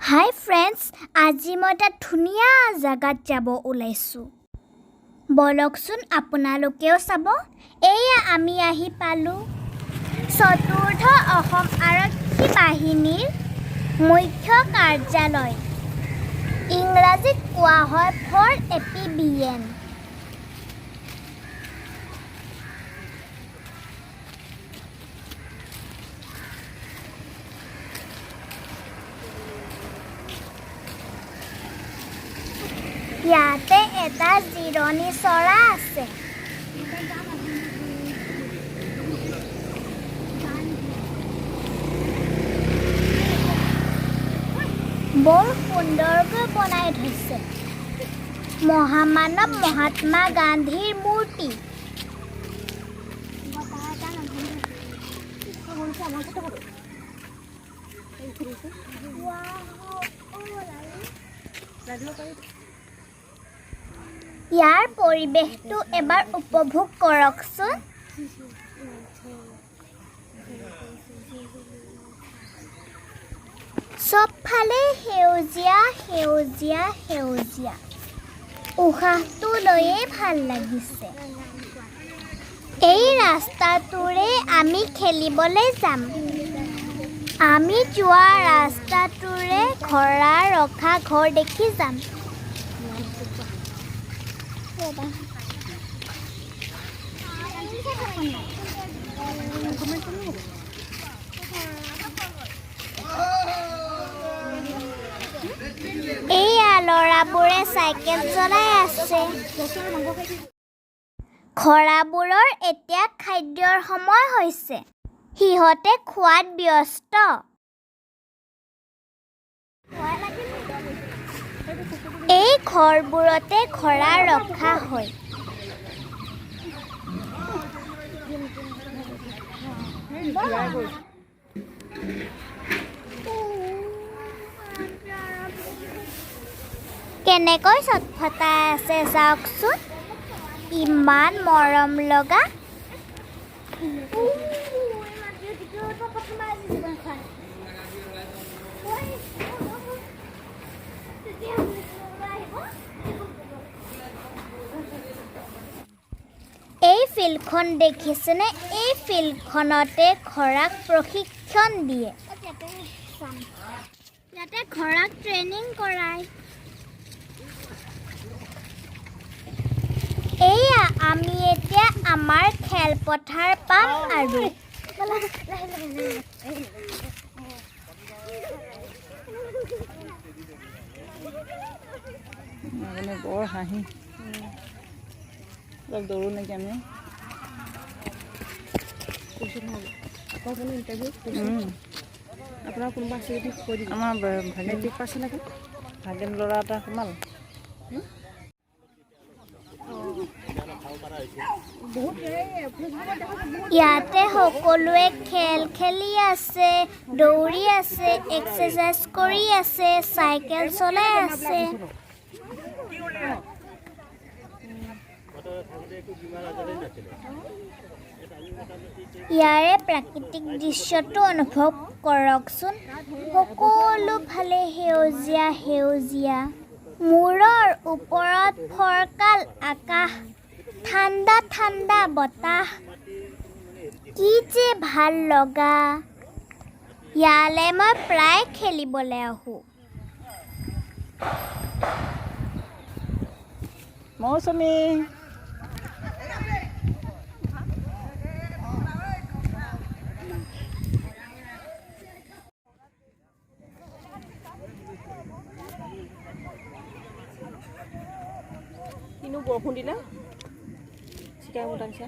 Hi friends, আজি মই এটা ধুনীয়া জাগাত যাব ওলাইছো। বলকচোন আপোনালোকেও চাব। এয়া আমি আহি পালো চতুৰ্থ অসম আৰক্ষী বাহিনীৰ মুখ্য কাৰ্যালয়। ইংৰাজীত কোৱা হয় ফৰ APBN। ইয়াতে এটা জিৰণি চৰা আছে। বৰ সুন্দৰকৈ বনাই থৈছে। মহামানৱ মহাত্মা গান্ধীৰ মূৰ্তি। ইয়াৰ পৰিৱেশটো এবাৰ উপভোগ কৰকচোন। চবফালে সেউজীয়া সেউজীয়া সেউজীয়া। উশাহটো লৈয়ে ভাল লাগিছে। এই ৰাস্তাটোৰে আমি খেলিবলৈ যাম। আমি যোৱা ৰাস্তাটোৰে ঘোঁৰা ৰখা ঘৰ দেখি যাম। এইয়া ল'ৰাবোৰে চাইকেল চলাই আছে। ঘোঁৰাবোৰৰ এতিয়া খাদ্যৰ সময় হৈছে। সিহঁতে খোৱাত ব্যস্ত। এই ঘৰবোৰতে ঘোঁৰা ৰখা হয়। কেনেকৈ চটফটাই আছে চাওকচোন। ইমান মৰম লগা। এই ফিল্ডখন দেখিছেনে? এই ফিল্ডখনতে ঘোঁৰাক প্ৰশিক্ষণ দিয়ে। ইয়াতে ঘোঁৰাক ট্ৰেইনিং কৰায়। এয়া আমি এতিয়া আমাৰ খেলপথাৰ পাম আৰু বৰ হাঁহি অলপ দৌৰো নেকি আমি। আপোনাৰ কোনোবা আছে যদি কৈ দিব। আমাৰ ভাগিন পাইছে নেকি? ভাগিন ল'ৰা এটা সোমাল। ইয়াতে সকলোৱে খেল খেলি আছে, দৌৰি আছে, এক্সাৰচাইজ কৰি আছে, চাইকেল চলাই আছে। ইয়াৰে প্ৰাকৃতিক দৃশ্যটো অনুভৱ কৰকচোন। সকলো ফালে সেউজীয়া সেউজীয়া। মূৰৰ ওপৰত ফৰকাল আকাশ, ঠাণ্ডা ঠাণ্ডা বতাহ। কি যে ভাল লগা। ইয়ালৈ মই প্ৰায় খেলিবলৈ আহোঁ। মৌচুমী কিনো বৰষুণ দিলে চিকাই মোৰ টানিছে।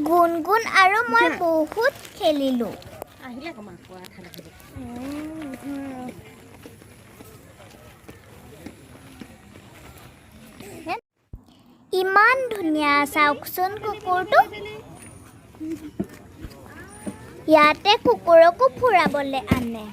গুণগুণ আৰু মই বহুত খেলিলোঁ আহিলে কমা কোৱা ঠাণ্ডা খাব ইমান ধুনীয়া চাওকচোন কুকুৰটো ইয়াতে কুকুৰকো ফুৰাবলৈ আনে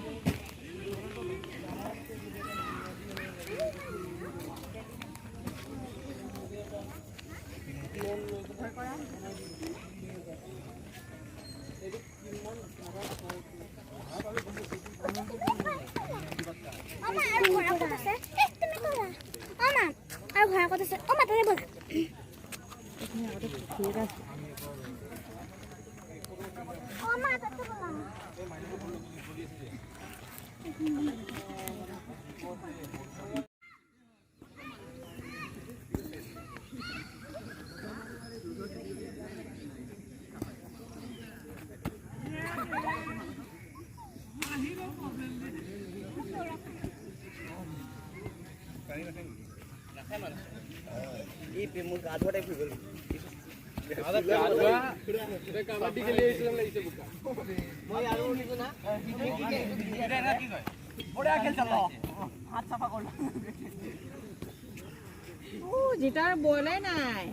জিতাৰ বইলাই নাই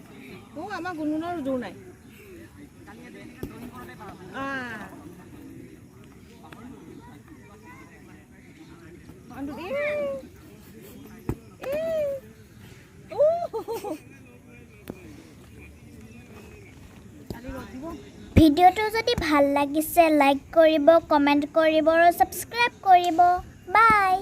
আমাৰ গুণগুণৰ জোৰ নাই ভিডিঅ'টো যদি ভাল লাগিছে লাইক কৰিব কমেণ্ট কৰিব আৰু ছাবস্ক্ৰাইব কৰিব বাই